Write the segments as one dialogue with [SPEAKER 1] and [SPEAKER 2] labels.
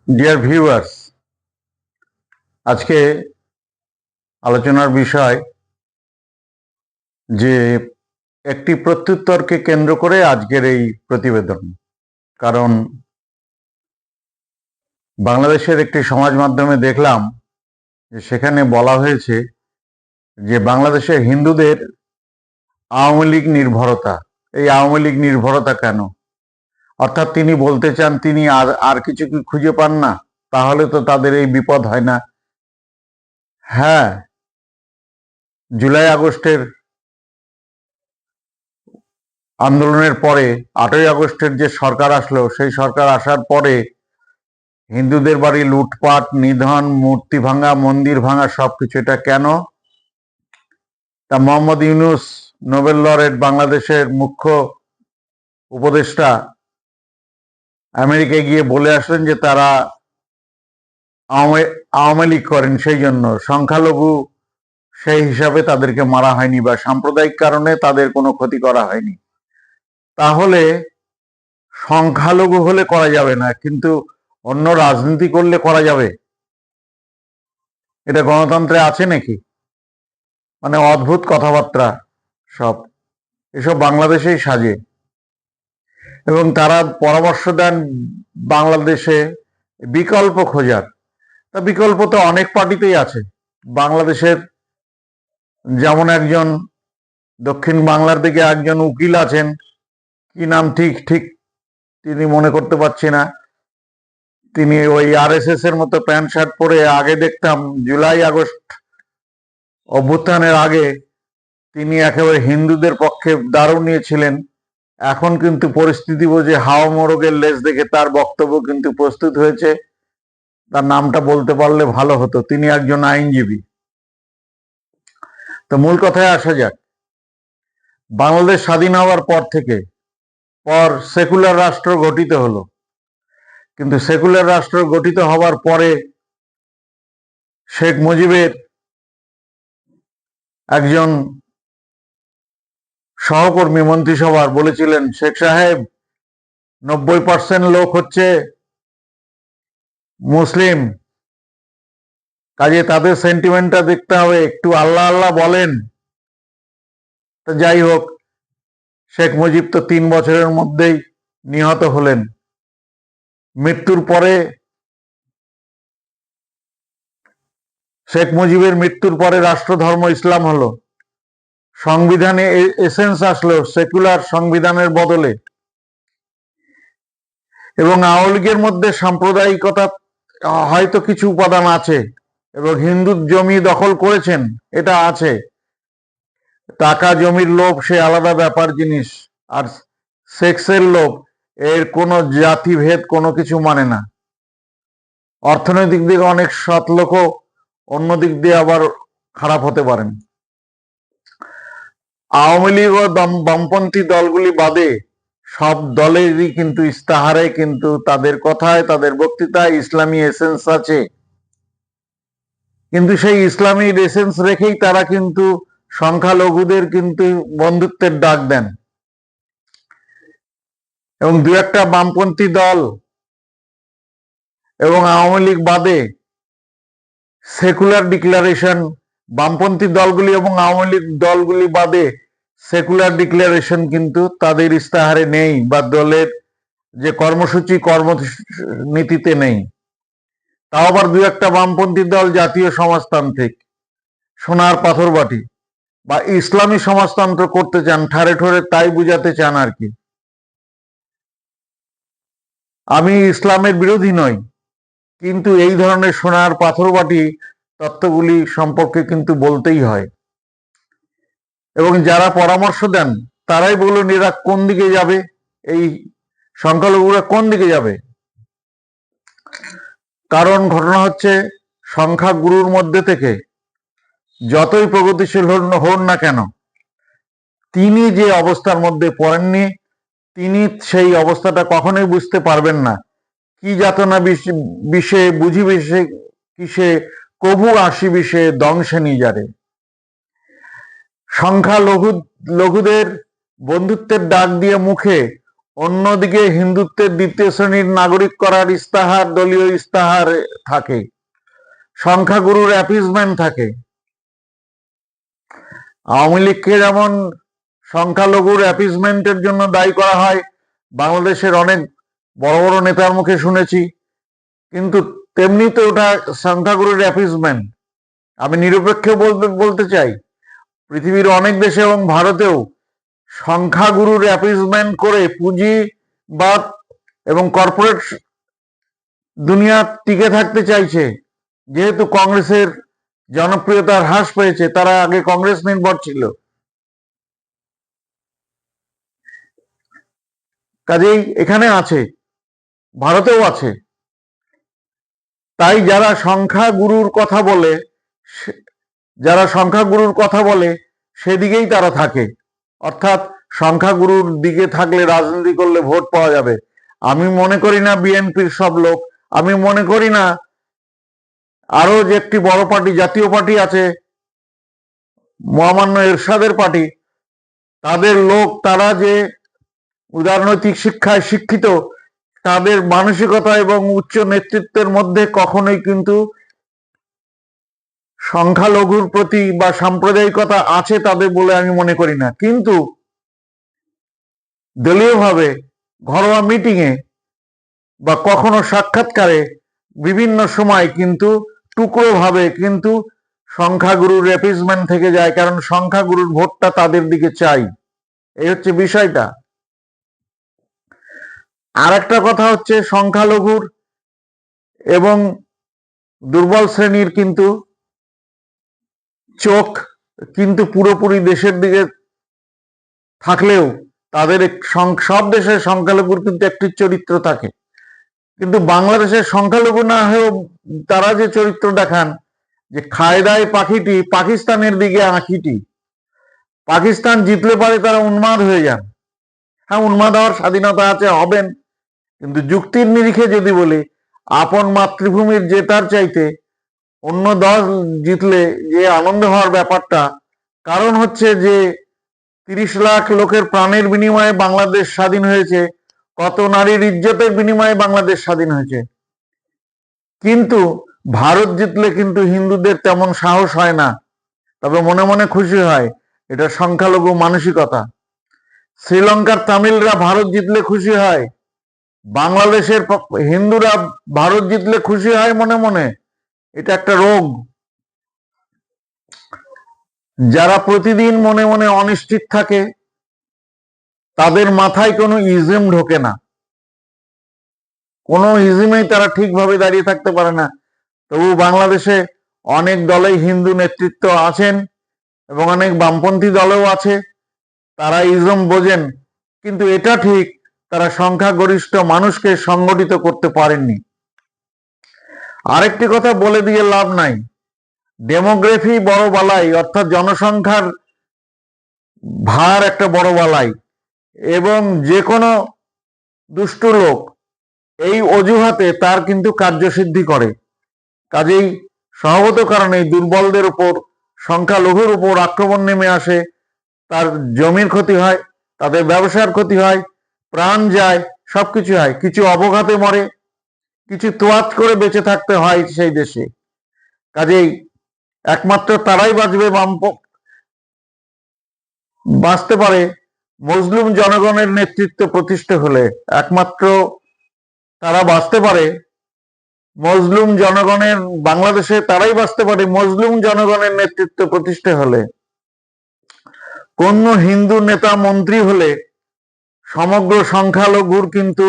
[SPEAKER 1] Dear viewers, আজকে আলোচনার বিষয় যে একটি প্রত্যুত্তরকে কেন্দ্র করে আজকের এই প্রতিবেদন। কারণ বাংলাদেশের একটি সমাজ মাধ্যমে দেখলাম যে সেখানে বলা হয়েছে যে বাংলাদেশের হিন্দুদের আওয়ামী লীগ নির্ভরতা। এই আওয়ামী লীগ নির্ভরতা কেন? অর্থাৎ তিনি বলতে চান তিনি আর কিছু কি খুঁজে পান না, তাহলে তো তাদের এই বিপদ হয় না। হ্যাঁ, জুলাই আগস্টের আন্দোলনের পরে 8ই আগস্টের যে সরকার আসলো, সেই সরকার আসার পরে হিন্দুদের বাড়ি লুটপাট, নিধন, মূর্তি ভাঙা, মন্দির ভাঙা, সবকিছু। এটা কেন? তা মোহাম্মদ ইউনূস, নোবেল লরেট, বাংলাদেশের মুখ্য উপদেষ্টা, আমেরিকায় গিয়ে বলে আসলেন যে তারা আওয়ামী লীগ করেন, সেই জন্য সংখ্যালঘু সেই হিসাবে তাদেরকে মারা হয়নি বা সাম্প্রদায়িক কারণে তাদের কোনো ক্ষতি করা হয়নি। তাহলে সংখ্যালঘু হলে করা যাবে না, কিন্তু অন্য রাজনীতি করলে করা যাবে? এটা গণতন্ত্রে আছে নাকি? মানে অদ্ভুত কথাবার্তা সব। এসব বাংলাদেশেই সাজে। এবং তারা পরামর্শ দেন বাংলাদেশে বিকল্প খোঁজার। তা বিকল্প তো অনেক পার্টিতেই আছে। বাংলাদেশের যেমন একজন দক্ষিণ বাংলার দিকে একজন উকিল আছেন, কি নাম ঠিক ঠিক তিনি মনে করতে পারছি না। তিনি ওই আরএসএস এর মতো প্যান্ট শার্ট পরে, আগে দেখতাম জুলাই আগস্ট অভ্যুত্থানের আগে তিনি একেবারে হিন্দুদের পক্ষে দাঁড় নিয়েছিলেন। এখন কিন্তু পরিস্থিতি বুঝে হাওয়া মোরগের লেজ দেখে তার বক্তব্য কিন্তু প্রস্তুত হয়েছে। তার নামটা বলতে পারলে ভালো হতো। তিনি একজন আইনজীবী। তো মূল কথায় আসা যাক। বাংলাদেশ স্বাধীন হওয়ার পর সেকুলার রাষ্ট্র গঠিত হলো, কিন্তু সেকুলার রাষ্ট্র গঠিত হওয়ার পরে শেখ মুজিবের একজন সহকর্মী মন্ত্রিসভার বলেছিলেন, শেখ সাহেব 90% লোক হচ্ছে মুসলিম, কাজে তাদের সেন্টিমেন্টটা দেখতে হবে, একটু আল্লাহ আল্লাহ বলেন। তো যাই হোক, শেখ মুজিব তো 3 বছরের মধ্যেই নিহত হলেন। শেখ মুজিবের মৃত্যুর পরে রাষ্ট্রধর্ম ইসলাম হলো। সংবিধানে এসেন্স আসলো সেকুলার সংবিধানের বদলে। এবং আওয়ামী লীগের মধ্যে সাম্প্রদায়িকতা হয়তো কিছু উপাদান আছে, এবং হিন্দু জমি দখল করেছেন, এটা আছে। টাকা জমির লোভ সে আলাদা ব্যাপার জিনিস। আর সেক্সের লোভ, এর কোনো জাতিভেদ কোনো কিছু মানে না। অর্থনৈতিক দিকে অনেক সৎ লোকও অন্য দিক দিয়ে আবার খারাপ হতে পারেন। আওয়ামী লীগ ও বামপন্থী দলগুলি বাদে সব দলেরই কিন্তু ইস্তাহারে, কিন্তু তাদের কথায়, তাদের বক্তৃতায় ইসলামী এসেন্স আছে। কিন্তু সেই ইসলামী এসেন্স রেখেই তারা কিন্তু সংখ্যালঘুদের কিন্তু বন্ধুত্বের ডাক দেন। এবং দু একটা বামপন্থী দল এবং আওয়ামী লীগ বাদে সেকুলার ডিক্লারেশন, বামপন্থী দলগুলি এবং আওয়ামী লীগ দলগুলি বাদে সেকুলার ডিক্লারেশন কিন্তু তাদের ইস্তাহারে নেই, বা দলের যে কর্মসূচি কর্মনীতিতে নেই। তাও আবার দু একটা বামপন্থী দল জাতীয় সমাজতান্ত্রিক, সোনার পাথরবাটি বা ইসলামী সমাজতন্ত্র করতে চান, ঠারে ঠোরে তাই বুঝাতে চান আর কি। আমি ইসলামের বিরোধী নই, কিন্তু এই ধরনের সোনার পাথরবাটি তত্ত্বগুলি সম্পর্কে কিন্তু বলতেই হয়। এবং যারা পরামর্শ দেন তারাই বলুন এরা কোন দিকে যাবে, এই সংখ্যালঘুরা কোন দিকে যাবে। কারণ ঘটনা হচ্ছে, সংখ্যাগুরুর মধ্যে থেকে যতই প্রগতিশীল হন না কেন, তিনি যে অবস্থার মধ্যে পড়েননি, তিনি সেই অবস্থাটা কখনোই বুঝতে পারবেন না। কি যাতনা বিষে বুঝি বিষে কিসে, কবু আসি বিষে দংশে নিজারে। সংখ্যালঘুদের বন্ধুত্বের ডাক দিয়ে মুখে অন্যদিকে হিন্দুত্বের দ্বিতীয় শ্রেণীর নাগরিক করার ইস্তাহার, দলীয় ইস্তাহার থাকে, সংখ্যাগুরুর অ্যাপিজমেন্ট থাকে। আওয়ামী লীগকে যেমন সংখ্যালঘুর অ্যাপিজমেন্টের জন্য দায়ী করা হয়, বাংলাদেশের অনেক বড় বড় নেতার মুখে শুনেছি, কিন্তু তেমনি তো ওটা সংখ্যাগুরুর অ্যাপিজমেন্ট। আমি নিরপেক্ষ বলতে চাই, পৃথিবীর অনেক দেশে এবং ভারতেও সংখ্যাগুরুর অ্যাপিজমেন্ট করে পুঁজিবাদ এবং কর্পোরেট দুনিয়া টিকে থাকতে চাইছে। যেহেতু কংগ্রেসের জনপ্রিয়তা হ্রাস পেয়েছে, তারা আগে কংগ্রেস নির্ভর ছিল, কাজেই এখানে আছে, ভারতেও আছে। তাই যারা সংখ্যাগুরুর কথা বলে সেদিকেই তারা থাকে, অর্থাৎ সংখ্যাগুরুর দিকে থাকলে রাজনীতি করলে ভোট পাওয়া যাবে। আমি মনে করি না বিএনপির সব লোক, আমি মনে করি না আরো যে একটি বড় পার্টি, জাতীয় পার্টি আছে, মহামান্য এরশাদের পার্টি, তাদের লোক, তারা যে উদারনৈতিক শিক্ষায় শিক্ষিত, তাদের মানসিকতা এবং উচ্চ নেতৃত্বের মধ্যে কখনোই কিন্তু সংখ্যালঘুর প্রতি বা সাম্প্রদায়িকতা আছে তাদের বলে আমি মনে করি না। কিন্তু দলীয়ভাবে ঘরোয়া মিটিংয়ে বা কখনো সাক্ষাৎকারে বিভিন্ন সময় কিন্তু টুকরো ভাবে কিন্তু সংখ্যাগুরুর অ্যাপিজমেন্ট থেকে যায়, কারণ সংখ্যাগুরুর ভোটটা তাদের দিকে চাই। এই হচ্ছে বিষয়টা। আর একটা কথা হচ্ছে, সংখ্যালঘুর এবং দুর্বল শ্রেণীর কিন্তু চোখ কিন্তু পুরোপুরি দেশের দিকে থাকলেও তাদের সব দেশের সংখ্যালঘুর কিন্তু একটি চরিত্র থাকে, কিন্তু বাংলাদেশের সংখ্যালঘু না হয়েও তারা যে চরিত্র দেখান, যে খায়দায় পাখিটি পাকিস্তানের দিকে আঁখিটি, পাকিস্তান জিতলে পারে তারা উন্মাদ হয়ে যান। হ্যাঁ, উন্মাদ হওয়ার স্বাধীনতা আছে, হবেন, কিন্তু যুক্তির নিরিখে যদি বলি, আপন মাতৃভূমির জেতার চাইতে অন্য দল জিতলে যে আনন্দ হওয়ার ব্যাপারটা, কারণ হচ্ছে যে 30 লাখ লোকের প্রাণের বিনিময়ে বাংলাদেশ স্বাধীন হয়েছে, কত নারীর ইজ্জতের বিনিময়ে বাংলাদেশ স্বাধীন হয়েছে। কিন্তু ভারত জিতলে কিন্তু হিন্দুদের তেমন সাহস হয় না, তবে মনে মনে খুশি হয়। এটা সংখ্যালঘু মানসিকতা। শ্রীলঙ্কার তামিলরা ভারত জিতলে খুশি হয়, বাংলাদেশের হিন্দুরা ভারত জিতলে খুশি হয় মনে মনে। এটা একটা রোগ। যারা প্রতিদিন মনে মনে অনিশ্চিত থাকে, তাদের মাথায় কোনো ইজম ঢোকে না, কোনো ইজমেই তারা ঠিকভাবে দাঁড়িয়ে থাকতে পারে না। তবু বাংলাদেশে অনেক দলেই হিন্দু নেতৃত্ব আছেন এবং অনেক বামপন্থী দলেও আছে, তারা ইজম বোঝেন, কিন্তু এটা ঠিক, তারা সংখ্যাগরিষ্ঠ মানুষকে সংগঠিত করতে পারেননি। আরেকটি কথা বলে দিয়ে লাভ নাই, ডেমোগ্রাফি বড় বালাই, অর্থাৎ জনসংখ্যার ভার একটা বড় বালাই, এবং যে কোনো দুষ্ট লোক এই অজুহাতে তার কিন্তু কার্যসিদ্ধি করে। কাজেই স্বভাবত কারণে দুর্বলদের উপর, সংখ্যালঘুর উপর আক্রমণ নেমে আসে, তার জমির ক্ষতি হয়, তাদের ব্যবসার ক্ষতি হয়, প্রাণ যায়, সবকিছু হয়, কিছু অবঘাতে মরে, কিছু তোয়াজ করে বেঁচে থাকতে হয় সেই দেশে। কাজেই একমাত্র তারাই বাঁচতে পারে মজলুম জনগণের নেতৃত্ব প্রতিষ্ঠা হলে, একমাত্র তারা বাঁচতে পারে মজলুম জনগণের, বাংলাদেশে তারাই বাঁচতে পারে মজলুম জনগণের নেতৃত্ব প্রতিষ্ঠা হলে। কোন হিন্দু নেতা মন্ত্রী হলে সমগ্র সংখ্যালঘুর কিন্তু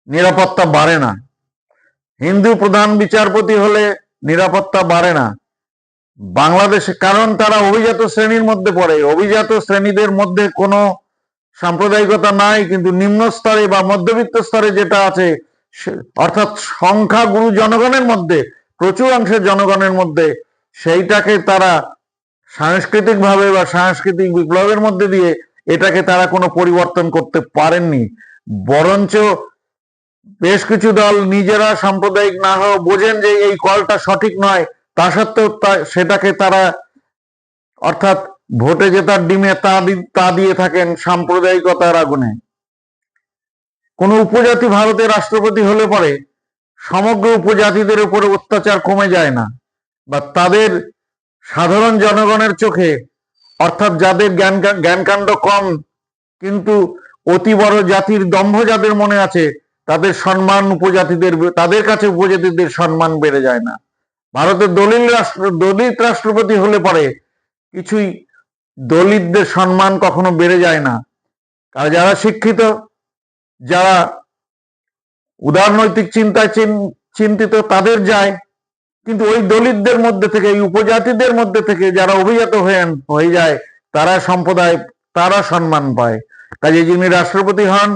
[SPEAKER 1] নিরাপত্তা বাড়ে না, হিন্দু প্রধান বিচারপতি হলে নিরাপত্তা বাড়ে না বাংলাদেশে, কারণ তারা অভিজাত শ্রেণীর মধ্যে পড়ে। অভিজাত শ্রেণীদের মধ্যে কোনো সাম্প্রদায়িকতা নাই, কিন্তু নিম্ন স্তরে বা মধ্যবিত্ত স্তরে যেটা আছে, অর্থাৎ সংখ্যাগুরু জনগণের মধ্যে, প্রচুর অংশের জনগণের মধ্যে, সেইটাকে তারা সাংস্কৃতিকভাবে বা সাংস্কৃতিক বিপ্লবের মধ্যে দিয়ে এটাকে তারা কোনো পরিবর্তন করতে পারেননি। বরঞ্চ বেশ কিছু দল নিজেরা সাম্প্রদায়িক না হয়ে বোঝেন যে এই কলটা সঠিক নয়, তা সত্ত্বেও সেটাকে তারা, অর্থাৎ ভোটে জেতার ডিমে তা দিয়ে থাকেন সাম্প্রদায়িকতার আগুনে। কোনো উপজাতি ভারতের রাষ্ট্রপতি হলে পরে সমগ্র উপজাতিদের উপরে অত্যাচার কমে যায় না, বা তাদের সাধারণ জনগণের চোখে, অর্থাৎ যাদের জ্ঞানকাণ্ড কম কিন্তু অতি বড় জাতির দম্ভ যাদের মনে আছে, তাদের সম্মান তাদের কাছে উপজাতিদের সম্মান বেড়ে যায় না। ভারতের দলিত রাষ্ট্রপতি হলে পরে কিছুই দলিতদের সম্মান কখনো বেড়ে যায় না। আর যারা শিক্ষিত, যারা উদারনৈতিক চিন্তায় চিন্তিত, তাদের যায়, কিন্তু ওই দলিতদের মধ্যে থেকে, এই উপজাতিদের মধ্যে থেকে যারা অভিজাত হয়ে যায়, তারা সম্মান পায়। কাজে যিনি রাষ্ট্রপতি হন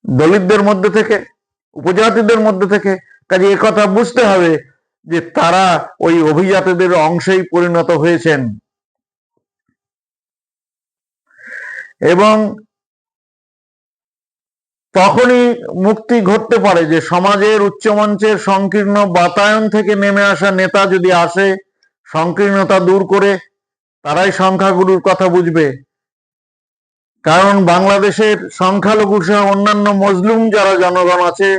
[SPEAKER 1] দলিতদের মধ্যে থেকে, উপজাতিদের মধ্যে থেকে, কাজে একথা বুঝতে হবে যে তারা ওই অভিজাতদের অংশেই পরিণত হয়েছেন। এবং তখনই মুক্তি ঘটতে পারে যে সমাজের উচ্চমঞ্চের সংকীর্ণ বাতায়ন থেকে নেমে আসা নেতা যদি আসে, সংকীর্ণতা দূর করে, তারাই সংখ্যাগুরুর কথা বুঝবে। কারণ বাংলাদেশের সংখ্যালঘু সহ অন্যান্য মজলুম যারা জনগণ আছে,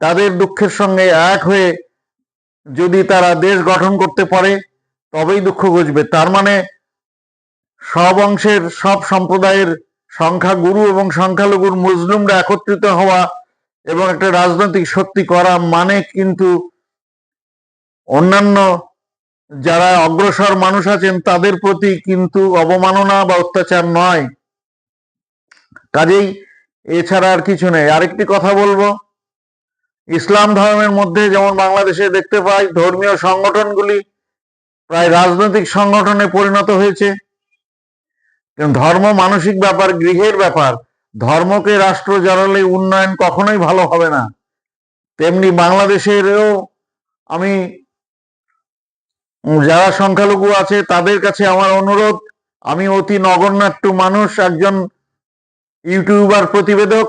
[SPEAKER 1] তাদের দুঃখের সঙ্গে এক হয়ে যদি তারা দেশ গঠন করতে পারে, তবেই দুঃখ ঘুচবে। তার মানে সব অংশের, সব সম্প্রদায়ের সংখ্যাগুরু এবং সংখ্যালঘুর মুসলিমরা একত্রিত হওয়া এবং একটা রাজনৈতিক শক্তি করা মানে কিন্তু অন্যান্য যারা অগ্রসর মানুষ আছেন তাদের প্রতি কিন্তু অবমাননা বা অত্যাচার নয়। কাজেই এছাড়া আর কিছু নেই। আরেকটি কথা বলবো, ইসলাম ধর্মের মধ্যে যেমন বাংলাদেশে দেখতে পাই, ধর্মীয় সংগঠনগুলি প্রায় রাজনৈতিক সংগঠনে পরিণত হয়েছে। ধর্ম মানসিক ব্যাপার, গৃহের ব্যাপার। ধর্মকে রাষ্ট্র জড়ালে উন্নয়ন কখনোই ভালো হবে না। তেমনি বাংলাদেশেরও আমি যারা সংখ্যালঘু আছে তাদের কাছে আমার অনুরোধ, আমি অতি নগণ্য একটু মানুষ, একজন ইউটিউবার, প্রতিবেদক,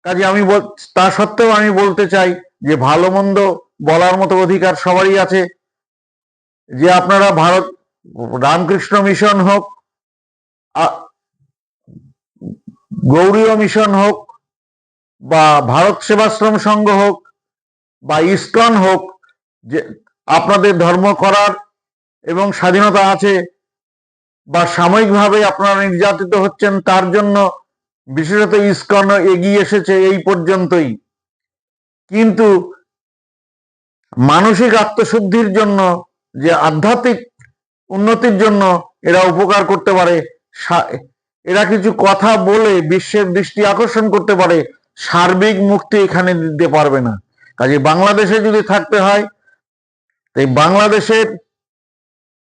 [SPEAKER 1] কাজে আমি তা সত্ত্বেও আমি বলতে চাই যে ভালো মন্দ বলার মতো অধিকার সবারই আছে। যে আপনারা ভারত রামকৃষ্ণ মিশন হোক, গৌরীয় মিশন হোক, বা ভারত সেবাশ্রম সংঘ হোক, বা ইসকন হোক, যে আপনাদের ধর্ম করার এবং স্বাধীনতা আছে, বা সাময়িকভাবে আপনারা নির্যাতিত হচ্ছেন, তার জন্য বিশেষত ইসকন এগিয়ে এসেছে এই পর্যন্তই। কিন্তু মানসিক আত্মশুদ্ধির জন্য, যে আধ্যাত্মিক উন্নতির জন্য এরা উপকার করতে পারে, এরা কিছু কথা বলে বিশ্বের দৃষ্টি আকর্ষণ করতে পারে, সার্বিক মুক্তি এখানে দিতে পারবে না। কাজে বাংলাদেশে যদি থাকতে হয়, তাই বাংলাদেশের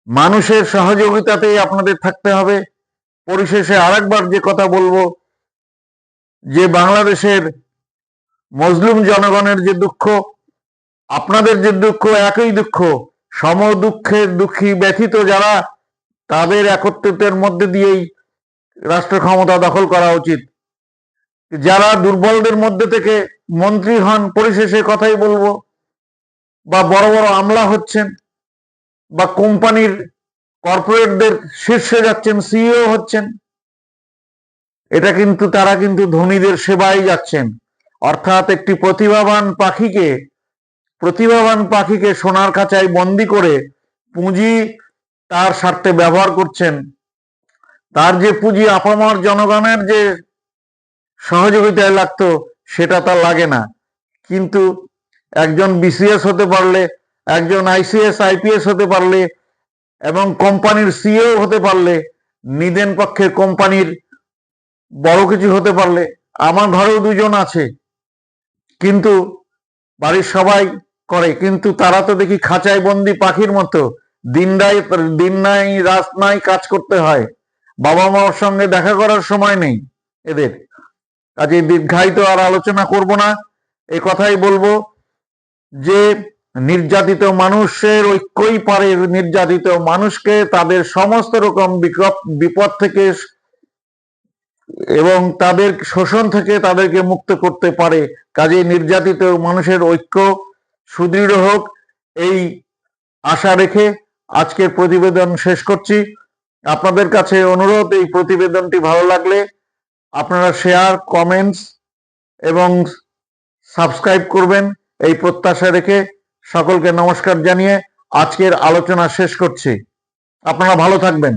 [SPEAKER 1] মানুষের সহযোগিতাতেই আপনাদের থাকতে হবে। পরিশেষে আরেকবার যে কথা বলবো, যে বাংলাদেশের মজলুম জনগণের যে দুঃখ, আপনাদের যে দুঃখ, একই দুঃখ, সম দুঃখের দুঃখী ব্যথিত যারা, তাদের একত্রিতের মধ্যে দিয়েই রাষ্ট্র ক্ষমতা দখল করা উচিত। যারা দুর্বলদের মধ্যে থেকে মন্ত্রী হন, পরিশেষে কথাই বলবো, বা বড় বড় আমলা হচ্ছেন, বা কোম্পানির কর্পোরেটদের শীর্ষে যাচ্ছেন, সিইও হচ্ছেন, এটা কিন্তু তারা কিন্তু ধনীদের সেবায় যাচ্ছেন। অর্থাৎ একটি প্রতিভাবান পাখিকে সোনার খাঁচায় বন্দি করে পুঁজি তার স্বার্থে ব্যবহার করছেন। তার যে পুঁজি আপামর জনগণের যে সহযোগিতায় লাগতো, সেটা তার লাগে না। কিন্তু একজন বিসিএস হতে পারলে, একজন আইসিএস আইপিএস হতে পারলে, এবং কোম্পানির সিইও হতে পারলে, নিদেন পক্ষে কোম্পানির বড় কিছু হতে পারলে, আমার ঘরেও দুজন আছে, কিন্তু বাড়ির সবাই করে, কিন্তু তারা তো দেখি খাঁচায় বন্দি পাখির মতো, দিন নাই রাত নাই কাজ করতে হয়, বাবা মার সঙ্গে দেখা করার সময় নেই এদের। কাজে দীর্ঘায়িত আর আলোচনা করব না, এই কথাই বলবো যে নির্যাতিত মানুষের ঐক্যই পারে নির্যাতিত মানুষকে তাদের সমস্ত রকম বিপদ থেকে এবং তাদের শোষণ থেকে তাদেরকে মুক্ত করতে পারে। কাজে নির্যাতিত মানুষের ঐক্য সুদৃঢ় হোক, এই আশা রেখে আজকের প্রতিবেদন শেষ করছি। আপনাদের কাছে অনুরোধ, এই প্রতিবেদনটি ভালো লাগলে আপনারা শেয়ার, কমেন্টস এবং সাবস্ক্রাইব করবেন এই প্রত্যাশা রেখে সকলকে নমস্কার জানিয়ে আজকের আলোচনা শেষ করছি। আপনারা ভালো থাকবেন।